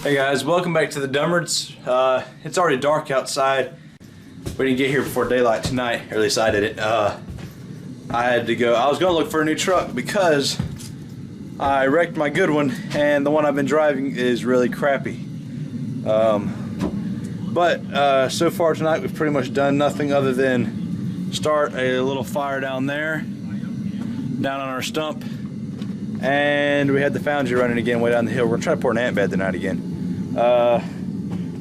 Hey guys, welcome back to the Dummards. It's already dark outside. We didn't get here before daylight tonight, or at least I didn't. I had to go. I was going to look for a new truck because I wrecked my good one, and the one I've been driving is really crappy. But so far tonight we've pretty much done nothing other than start a little fire down there, down on our stump. And we had the foundry running again way down the hill. We're gonna try to pour an ant bed tonight again.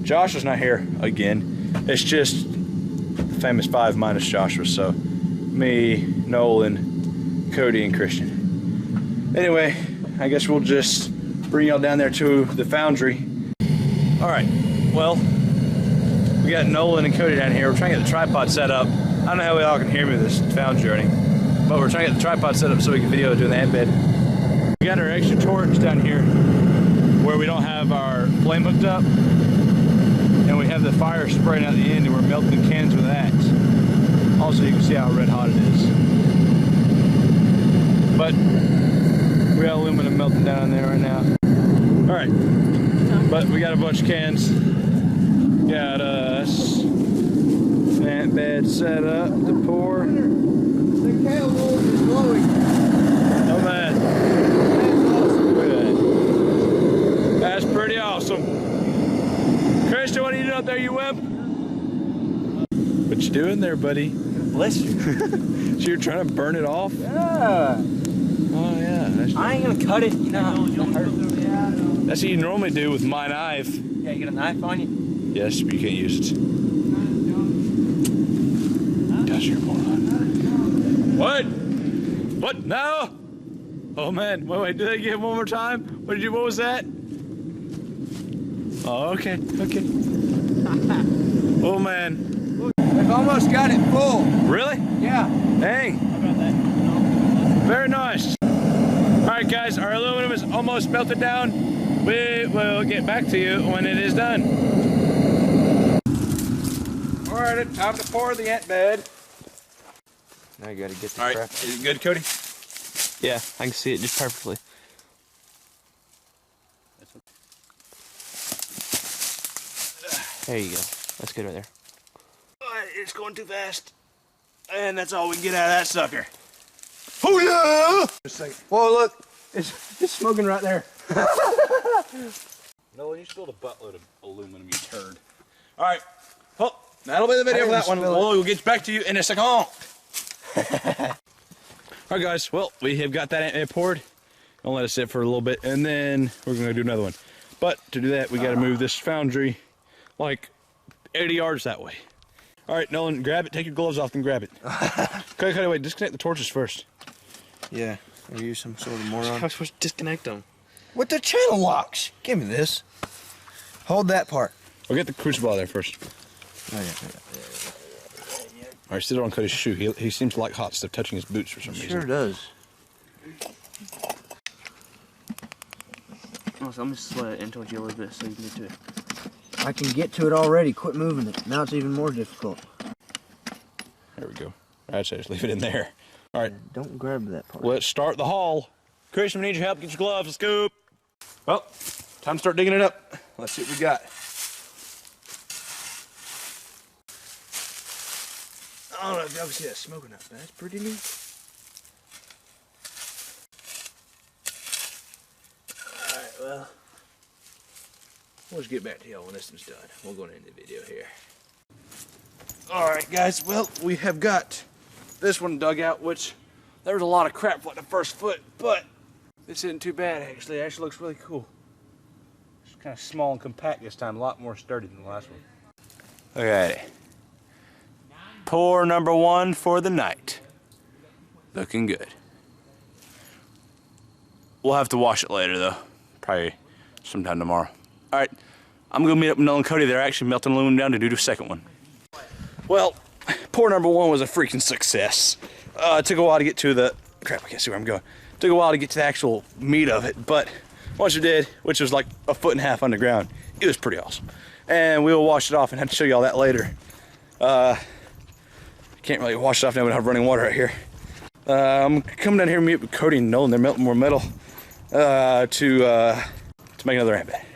Josh is not here again. It's just the famous 5 minus Joshua. So me, Nolan, Cody, and Christian. Anyway, I guess we'll just bring y'all down there to the foundry. All right, well, we got Nolan and Cody down here. We're trying to get the tripod set up. I don't know how y'all can hear me with this foundry journey, but we're trying to get the tripod set up so we can video doing the ant bed. We got our extra torch down here where we don't have our flame hooked up, and we have the fire spraying out the end, and we're melting cans with that. Also, you can see how red hot it is. But we got aluminum melting down there right now. All right, but we got a bunch of cans. Got us an ant bed set up to pour. The kettle is blowing. Oh man. That's pretty awesome. Christian, what are you doing up there, you wimp? What you doing there, buddy? Bless you. So you're trying to burn it off? Yeah. Oh yeah. I ain't gonna cut it, you know. Don't hurt. That's what you normally do with my knife. Yeah, you got a knife on you? Yes, but you can't use it. Gosh, you're a moron. What? What? No! Oh man, wait, do that again one more time? What was that? Oh, okay, okay. Oh man. I've almost got it full. Really? Yeah. Dang. Very nice. Alright guys, our aluminum is almost melted down. We will get back to you when it is done. Alright, time to pour the ant bed. Now you gotta get the crap. Is it good, Cody? Yeah, I can see it just perfectly. There you go. That's good right there. It's going too fast. And that's all we can get out of that sucker. Oh yeah! Just a second. Whoa, look. It's smoking right there. No, you spilled a buttload of aluminum, you turd. Alright. Well, that'll be the video for that one. We'll get back to you in a second. Alright guys, well, we have got that ant bed poured. Don't let it sit for a little bit, and then we're going to do another one. But to do that, we got to move this foundry like 80 yards that way. Alright, Nolan, grab it. Take your gloves off and grab it. Okay, wait, disconnect the torches first. Yeah, are you some sort of moron? How am I supposed to disconnect them? With the channel locks. Give me this. Hold that part. We'll get the crucible out of there first. Oh, yeah. Alright, sit on Cody's shoe. He seems to like hot stuff touching his boots for some reason. Sure does. Oh, so I'm just let it in towards you a little bit so you can get to it. I can get to it already. Quit moving it. Now it's even more difficult. There we go. Alright, so just leave it in there. Alright. Don't grab that part. Let's start the haul. Christian, we need your help. Get your gloves. Let's go. Well, time to start digging it up. Let's see what we got. I don't know if y'all can see that smoking up. That's pretty neat. Alright, well, we'll just get back to y'all when this one's done. We'll go into the video here. Alright guys, well, we have got this one dug out, which there was a lot of crap for like the first foot, but this isn't too bad actually. It actually looks really cool. It's kind of small and compact this time, a lot more sturdy than the last one. Look at it. Pour number 1 for the night. Looking good. We'll have to wash it later though. Probably sometime tomorrow. Alright, I'm gonna meet up with Nolan and Cody. They're actually melting aluminum down to do the second one. Well, pour number 1 was a freaking success. It took a while to get to the, crap, I can't see where I'm going. It took a while to get to the actual meat of it, but once we did, which was like 1.5 feet underground, it was pretty awesome. And we'll wash it off and have to show you all that later. Can't really wash it off now. We don't have running water right here. I'm coming down here and meet with Cody and Nolan. They're melting more metal to make another ant bed.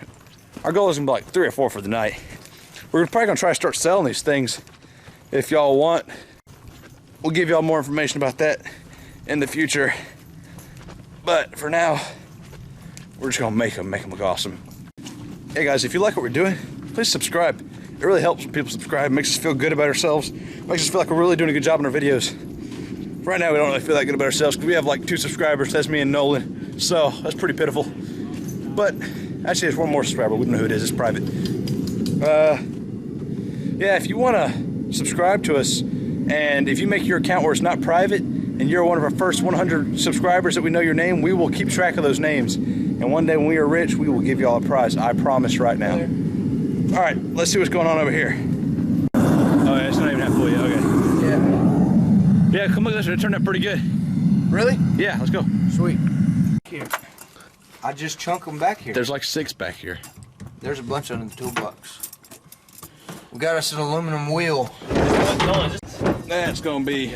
Our goal is gonna be like 3 or 4 for the night. We're probably gonna try to start selling these things if y'all want. We'll give y'all more information about that in the future. But for now, we're just gonna make them look awesome. Hey guys, if you like what we're doing, please subscribe. It really helps when people subscribe, makes us feel good about ourselves, makes us feel like we're really doing a good job in our videos. Right now, we don't really feel that good about ourselves because we have like 2 subscribers, that's me and Nolan, so that's pretty pitiful. But actually, there's one more subscriber, we don't know who it is, it's private. Yeah, if you wanna subscribe to us, and if you make your account where it's not private, and you're one of our first 100 subscribers that we know your name, we will keep track of those names. And one day when we are rich, we will give y'all a prize. I promise right now. All right, let's see what's going on over here. Oh yeah, it's not even half full yet, okay. Yeah, come look at this, it turned out pretty good. Really? Yeah, let's go. Sweet. Here. I just chunk them back here. There's like 6 back here. There's a bunch under the toolbox. We got us an aluminum wheel. That's gonna be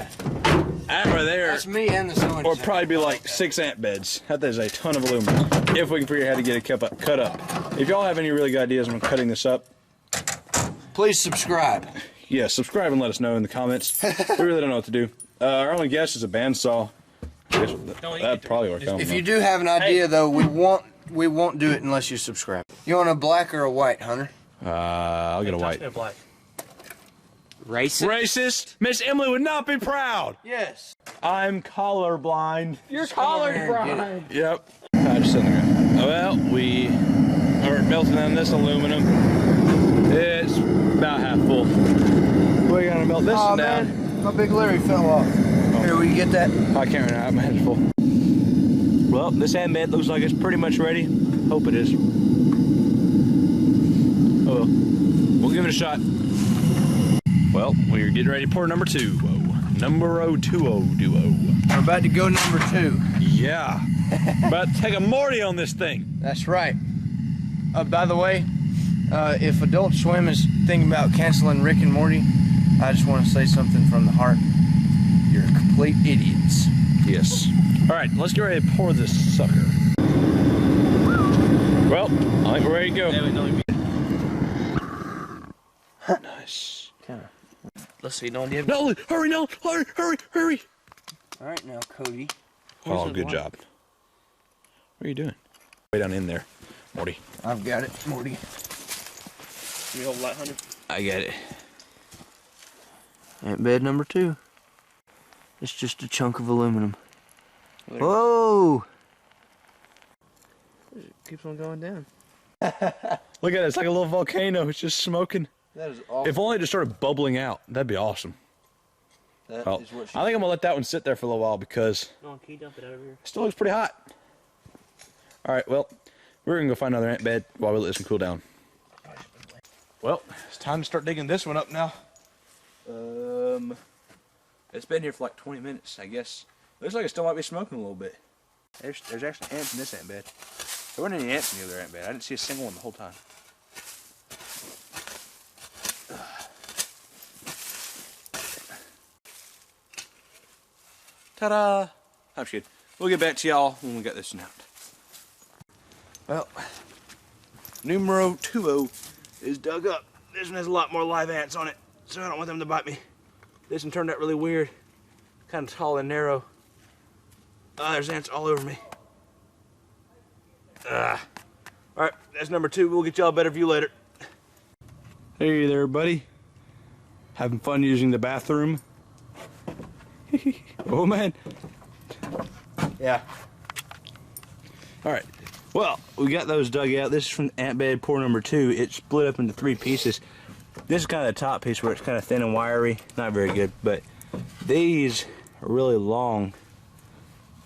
that right there. That's me and the sewing. Or probably be like 6 ant beds. That is a ton of aluminum. If we can figure out how to get it cut up. If y'all have any really good ideas on cutting this up, please subscribe. Yeah, subscribe and let us know in the comments. We really don't know what to do. Our only guess is a bandsaw. That'd probably work. If you do have an idea, though, we won't do it unless you subscribe. You want a black or a white, Hunter? I'll get a white. Black. Racist? Racist? Miss Emily would not be proud. Yes. I'm colorblind. You're colorblind. Yep. I just sitting there. Well, we are melting down this aluminum. It's about half full. We're gonna melt this one down. Man, my big Larry fell off. Here, will you get that? I can't right now. My head's full. Well, this ant bed looks like it's pretty much ready. Hope it is. Oh well. We'll give it a shot. Well, we're getting ready to pour number 2. Whoa. Number 2 duo. We're about to go number 2. Yeah. About to take a Morty on this thing. That's right. By the way, if Adult Swim is thinking about canceling Rick and Morty, I just want to say something from the heart. You're complete idiots. Yes. All right, let's get ready to pour this sucker. Well, I think we're ready to go. Nice. Let's see, no, do No, hurry, no, hurry. All right now, Cody. Oh, good job. What are you doing? Way down in there, Morty. I've got it, Morty. You hold light, Hunter? I get it. Ant bed number 2. It's just a chunk of aluminum. Whoa! It keeps on going down. Look at it, it's like a little volcano. It's just smoking. That is awesome. If only it just started bubbling out, that'd be awesome. That Well, is what she I think I'm gonna let that one sit there for a little while because No, can you dump it over here? it still looks pretty hot. All right, well, we're gonna go find another ant bed while we let this one cool down. Well, it's time to start digging this one up now. It's been here for like 20 minutes, I guess. Looks like it still might be smoking a little bit. There's actually ants in this ant bed. There weren't any ants in the other ant bed. I didn't see a single one the whole time. Ta-da! I'm good. We'll get back to y'all when we got this one out. Well, numero 2 is dug up. This one has a lot more live ants on it, so I don't want them to bite me. This one turned out really weird. Kind of tall and narrow. There's ants all over me. Alright, that's number 2. We'll get y'all a better view later. Hey there, buddy. Having fun using the bathroom? Oh, man. Yeah. Alright, well, we got those dug out. This is from ant bed pour number 2. It's split up into 3 pieces. This is kind of the top piece where it's kind of thin and wiry. Not very good, but these are really long.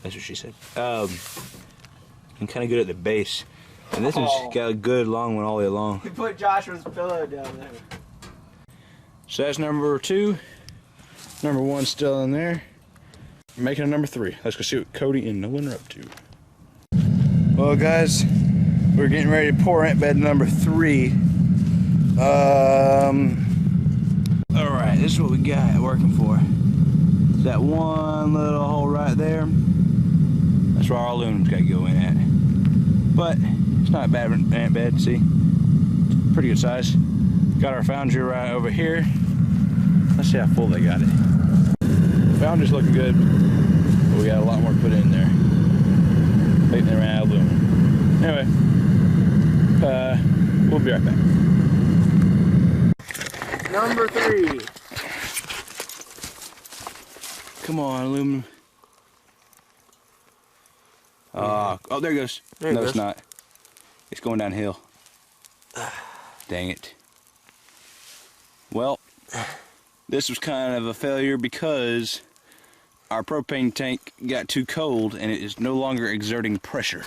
That's what she said. And kind of good at the base. And this one's got a good long one all the way along. You put Joshua's pillow down there. So that's number 2. Number 1's still in there. We're making a number 3. Let's go see what Cody and Nolan are up to. Well, guys, we're getting ready to pour ant bed number 3. Alright, this is what we got working for. That one little hole right there. That's where our aluminum's got to go in at. But it's not a bad ant bed, see? pretty good size. Got our foundry right over here. Let's see how full they got it. Foundry's looking good, but we got a lot more to put in there. I think they ran out of aluminum. Anyway, we'll be right back. Number 3. Come on, aluminum. Oh, there it goes. There it no, goes. It's not. It's going downhill. Dang it. Well, this was kind of a failure because our propane tank got too cold and it is no longer exerting pressure.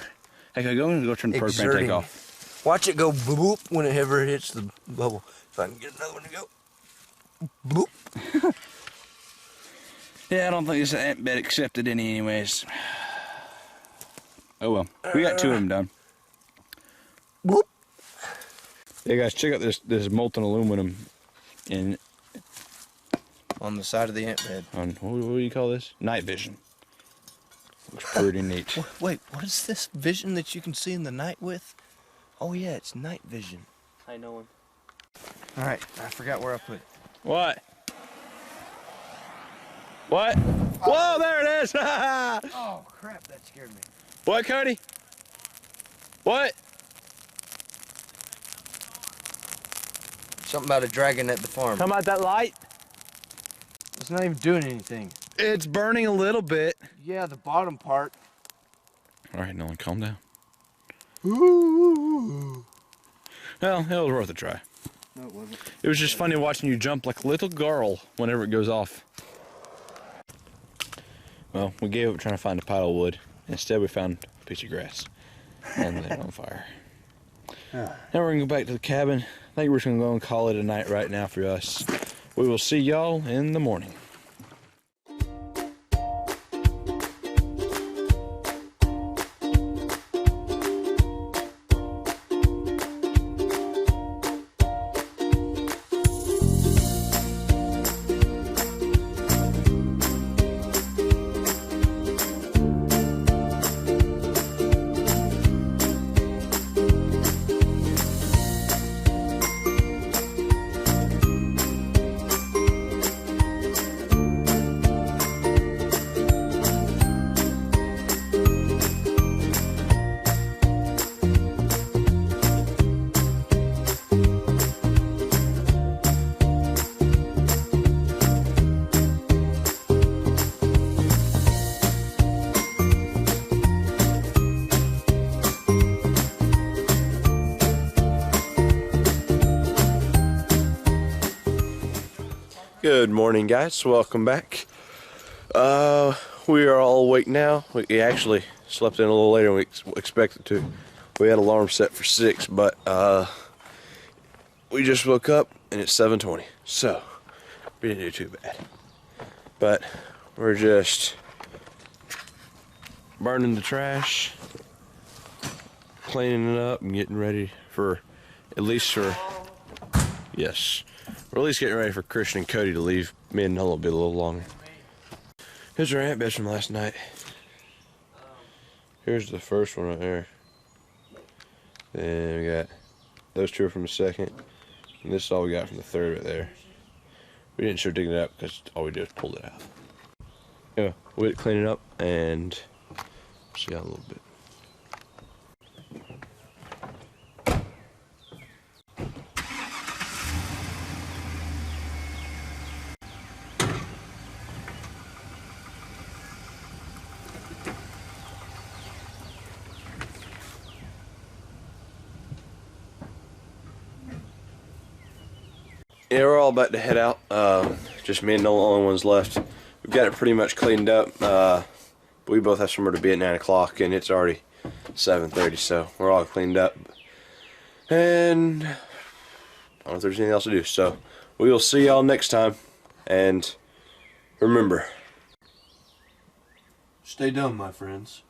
Hey, can I go in and go turn the propane tank off? Watch it go boop, boop whenever it hits the bubble. If I can get another one to go. Boop. Yeah, I don't think this ant bed accepted any anyways. Oh well. We got 2 of them done. Boop. Hey guys, check out this molten aluminum in On the side of the ant bed. on what do you call this? Night vision. Looks pretty neat. Wait, what is this vision that you can see in the night with? Oh yeah, it's night vision. I know him. Alright, I forgot where I put it. What? What? Whoa, there it is! Oh crap, that scared me. What, Cody? What? Something about a dragon at the farm. Come out that light? It's not even doing anything. It's burning a little bit. Yeah, the bottom part. All right, Nolan, calm down. Ooh. Well, it was worth a try. No, it wasn't. It was just funny watching you jump like a little girl whenever it goes off. Well, we gave up trying to find a pile of wood. Instead, we found a piece of grass and lit it on fire. Now we're gonna go back to the cabin. I think we're just gonna go and call it a night right now for us. We will see y'all in the morning. Good morning, guys. Welcome back. We are all awake now. We actually slept in a little later than we expected to. We had alarm set for 6, but we just woke up and it's 7:20, so we didn't do too bad. But we're just burning the trash, cleaning it up, and getting ready for yes. We're at least getting ready for Christian and Cody to leave. Me and Nolan will be a little longer. Here's our ant beds from last night. Here's the first one right there. Then we got those 2 are from the second. And this is all we got from the third right there. We didn't sure dig it up because all we did was pull it out. Yeah, we had to clean it up and see out a little bit. Yeah, we're all about to head out. Just me and Nolan, the only ones left. We've got it pretty much cleaned up. But we both have somewhere to be at 9 o'clock, and it's already 7:30, so we're all cleaned up. And I don't know if there's anything else to do. So we will see y'all next time. And remember, Stay dumb, my friends.